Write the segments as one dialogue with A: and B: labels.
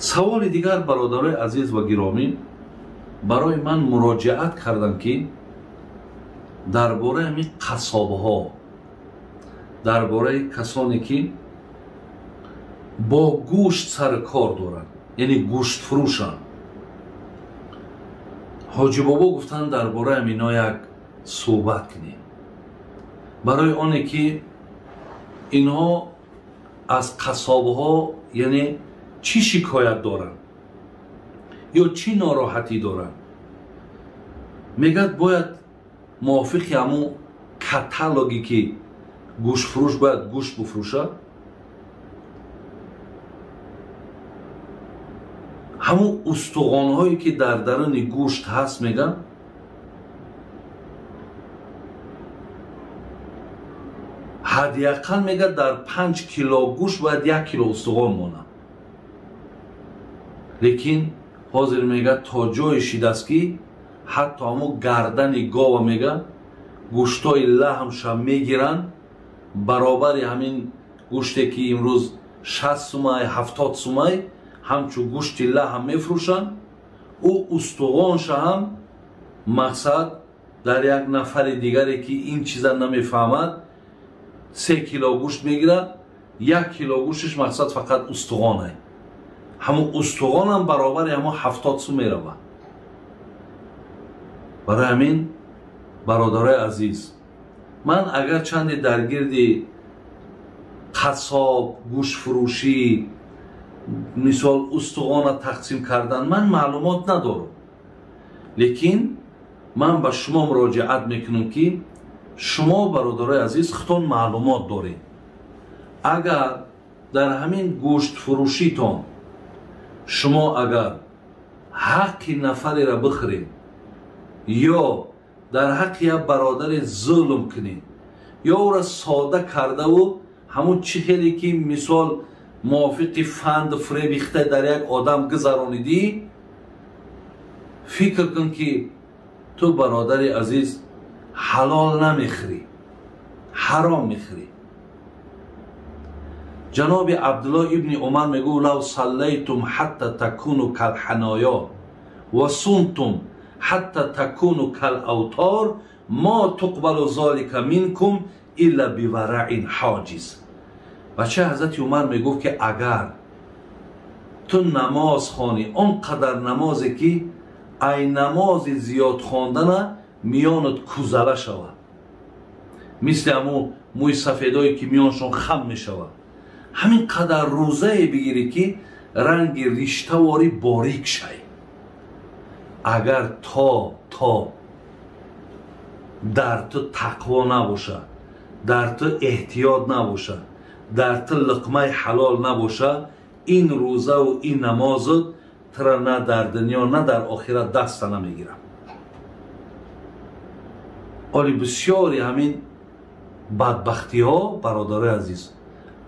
A: саволи дигар бародарои азиз ва гиромӣ барои ман муроҷиат карданд ки дар бораи ҳамин қассобҳо, дар бораи касоне ки бо гӯшт сари кор доранд, яъне гӯштфурӯшанд. ҳоҷи бобо гуфтанд дар бораи ҳамино як суҳбат кунем, барои оне ки инҳо аз қассобҳо яъне чӣ шикоят доранд ё чӣ нороҳатӣ доранд. мегӯяд бояд мувофиқи ҳамун каталоге ки гӯштфурӯш бояд гӯшт бифурӯшад, ҳамун устуғонҳое ки дар даруни гӯшт ҳаст мегӯяд ҳадиақал мегӯяд дар 5 кило гӯшт бояд 1 кило устуғон монад. лекин ҳозир мегӯяд то ҷое шидааст ки ҳатто ҳамун гардани гова мегӯяд гӯштҳои лаҳмша мегиранд баробари ҳамин гӯште ки имрӯз 60 сумай 70 сумай ҳамчун гӯшти лаҳм мефурӯшанд. ӯ устуғонша ҳам мақсад дар як нафари дигаре ки ин чиза намефаҳмад 3 кило гӯшт мегирад, 1 кило гӯшташ мақсад фақат устуғонай. ҳамун устуғонам баробари ҳамун 70 сум меравад. барои ҳамин бародарои азиз, ман агар чанде дар гирди қассоб, гӯштфурӯшӣ, мисол устуғона тақсим кардан ман маълумот надорам. лекин ман ба шумо муроҷиат мекунам ки шумо бародарои азиз худтон маълумот доред. агар дар ҳамин гӯштфурӯшитон шумо агар ҳаққи нафареро бихӯред ё дар ҳаққи як бародаре зулм кунед ё ӯро сода кардаву ҳамун чӣ хеле ки мисол мувофиқи фанд фуребихта дар як одам гузаронидӣ, фикр кун ки ту бародари азиз ҳалол намехӯрӣ, ҳаром мехӯрӣ. ҷаноби абдулло ибни умар мегӯяд лав саллайтум ҳатта такуну калҳаноё ва сумтум ҳатта такуну калавтор мо туқбалу золика минкум илла бивараин ҳоҷиз. бачаи ҳазрати умар мегуфт ки агар ту намоз хонӣ, он қадар намозе ки ай намози зиёд хондана миёнат кузала шавад, мисли ҳамун мӯи сафедое ки миёнашон хам мешавад, ҳамин қадар рӯзае бигирӣ ки ранги риштавори борик шай. агар то дар ту тақво набошад, дар ту эҳтиёт набошад, дар ту луқмаи ҳалол набошад, ин рӯзаву ин намозат тра на дар дунё на дар охират даста намегирад. оли бисёри ҳамин бадбахтиҳо бародарои азиз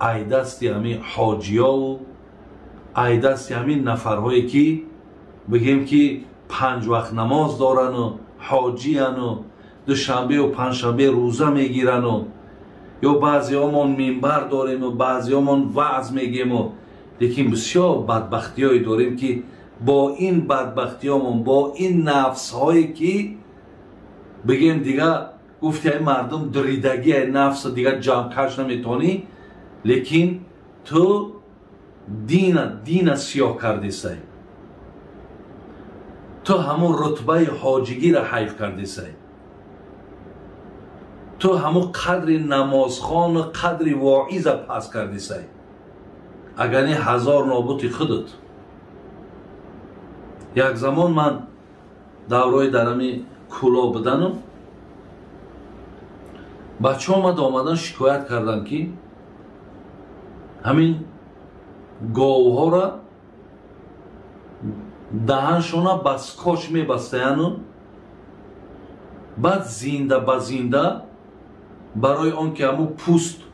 A: ай дасти ҳамин ҳоҷиёву ай дасти ҳамин нафарҳое ки бигем ки 5 вақт намоз дорану ҳоҷияну душанбеу панҷшанбе рӯза мегирану ё баъзеҳомон минбар дориму баъзеҳомон ваъз мегему. лекин бисёр бадбахтиҳое дорем ки бо ин бадбахтиҳомон бо ин нафсҳое ки бигем дигар гуфти ай мардум дуридагии нафса дигар ҷамъкаш наметонӣ, лекин ту дина сиёҳ кардесай, ту ҳамун рутбаи ҳоҷигиро ҳайф кардесай, ту ҳамун қадри намозхону қадри воиза паст кардесай. агар не ҳазор нобути худат. як замон ман даврои дарами кӯло буданам, бачаҳо омадан шикоят карданд ки ҳамин говҳоро даҳаншона ба скоч мебастаяну баъд зинда ба зинда барои он ки ҳамун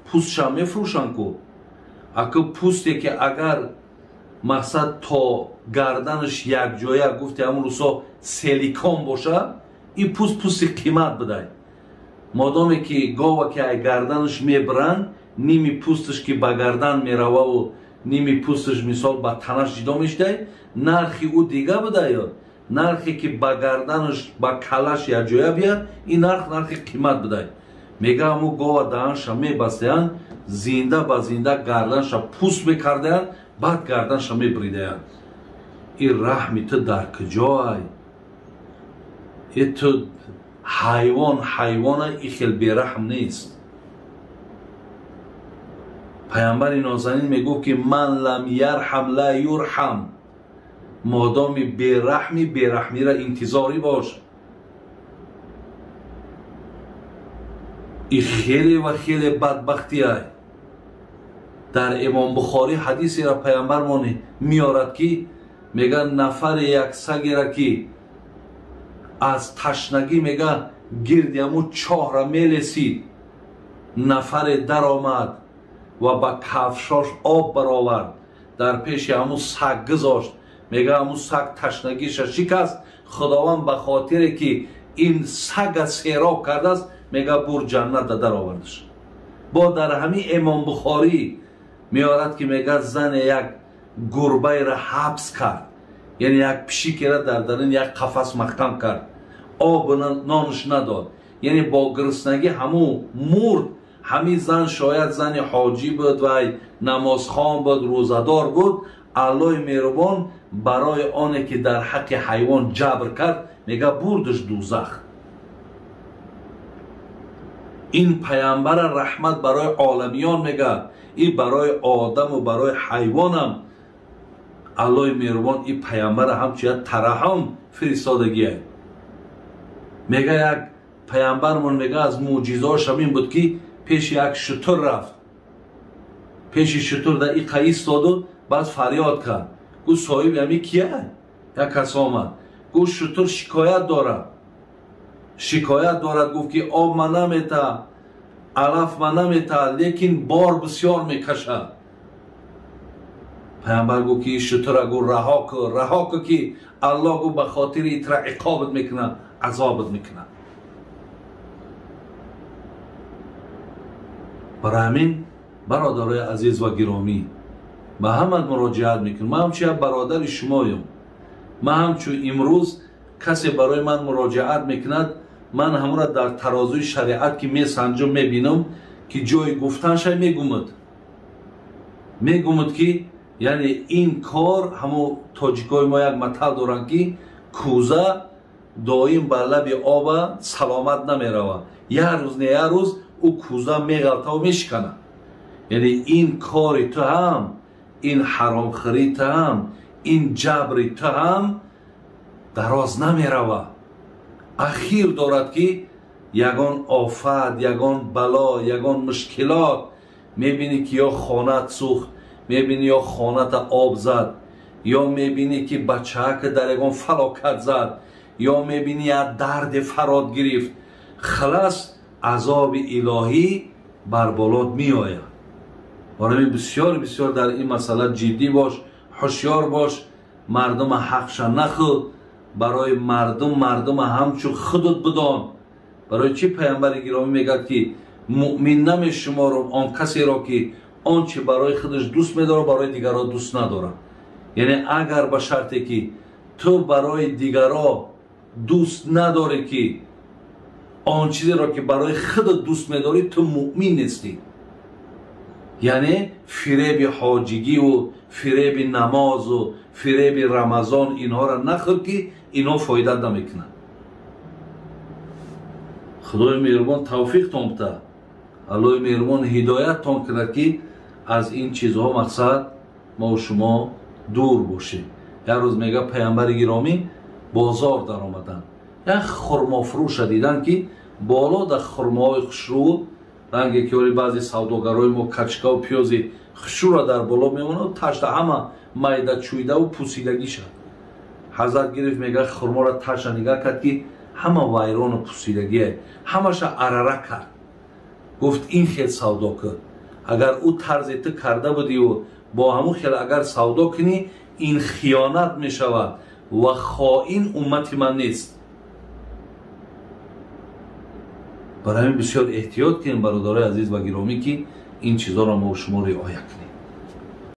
A: пӯстша мефурӯшанд ку аку пӯсте ки агар мақсад то гарданаш якҷоя гуфти ҳамун рӯсо силикон бошад, ин пӯсти қимат будай. модоме ки гова ки ай гарданаш мебранд ними пӯсташ ки ба гардан мерававу نیمی پوستش مثال با تنش جدا میشه، نرخی او دیگه بده یا نرخی که با گردنش با کلش یا جویا بیاد، این نرخ قیمت بده. میگه همو گاو دهنش میبستن، زنده با زنده گردنش پوست میکردن، بعد گردنش میبریدن. این رحمی تو در کجای؟ این تو حیوان این خیلی بیرحم نیست. پیامبر نازنین میگفت که من لم یرحم لا یرحم. مادامی بیرحمی را انتظاری باش. این خیلی و خیلی بدبختی های. در امام بخاری حدیثی را پیامبر میارد که میگه نفر یک سگی را که از تشنگی میگه گردی همون چاه را میلسید، نفر در آمد و با کفشاش آب برآورد، در پیش همون سگ گذاشت، میگه همون سگ تشنگیش شکست، خداوند به خاطر که این سگ سیراب کرده است میگه بر جنت در آوردش. با در همین امام بخاری میارد که میگه زن یک گربه را حبس کرد، یعنی یک پشیک را در درون یک قفس محکم کرد، آب نانش نداد، یعنی با گرسنگی همو مرد. همین زن شاید زن حاجی بود و نمازخوان بود، روزدار بود. الله مهربان برای آنه که در حق حیوان جبر کرد میگه بردش دوزخ. این پیامبر رحمت برای عالمیان میگه، این برای آدم و برای حیوانم الله مهربان این پیامبر همچنین ترحم فرستادگیه. میگه یک پیامبرمون میگه از معجزه‌اش این بود که پیش یک شتر رفت، پیش شتر در این قیس ایستاد، بعد فریاد کرد، گفت صاحب همی کیه؟ یک کس آمد، گفت شتر شکایت دارد، گفت که آب من نمیتا، علف من نمیتا، لیکن بار بسیار میکشه. پیامبر گفت که شتر گفت رها که که الله گفت به خاطر ایترا عقابت میکنه، عذابت میکنه. برای همین برادرای عزیز و گرامی به همه مراجعت میکنم. من همچون برادر شمایم. من همچون امروز کسی برای من مراجعت میکند، من همون را در ترازوی شریعت که میسنجم میبینم که جای گفتنش میگومد که یعنی این کار همون تاجیکای ما یک مطل دارن که کوزه دایم بر لب آب سلامت نمیروه، یک روز نه یک روز او کوزه میغلطه و میشکنه. یعنی این کاری تو هم، این حرام خوری تو هم، این جبری تو هم دراز نمیروه. اخیر دارد که یگان آفت، یگان بلا، یگان مشکلات میبینی که یا خانت سوخت، میبینی یا خانت آب زد، یا میبینی که بچه که در یگان فلاکت زد، یا میبینی یا درد فراد گرفت. خلاص عذاب الهی بر بالات می آید. برای بسیار بسیار در این مسئله جدی باش، هوشیار باش. مردم حقش نخود، برای مردم همچون خودت بدان. برای چی پیامبر گرامی میگه که مؤمن نمی شمارم آن کسی را که آنچه برای خودش دوست میداره برای دیگران دوست نداره. یعنی اگر به شرطی که تو برای دیگران دوست نداری که آن چیزی را که برای خودت دوست میداری، تو مؤمن نیستی. یعنی فریب حاجگی و فریب نماز و فریب رمضان اینها را نخور که اینا فایده نمیکنن. خدای مهربان توفیق تان بده، الله مهربان هدایت تان کنه که از این چیزها مقصد ما و شما دور باشیم. یک روز میگه پیامبر گرامی بازار در آمدن، یک خرما فروش دیدن که بالا در خرماهای خشرو رنگی که بعضی سوداگرای ما کچکا و پیازی خشرو را در بالا میمونه و تشت همه میده چویده و پوسیدگی شد. حضرت گرفت میگه خرما را تشت نگاه کرد که همه ویران و پوسیدگیه، همش عرره کرد. گفت این خیلی سودا کرد. اگر او طرز تو کرده بودی و با همون خیلی اگر سودا کنی، این خیانت می شود و خائن امت من نیست. برای همین بسیار احتیاط کنیم برادرای عزیز و گرامی که این چیزا را ما و شما رعایت کنیم.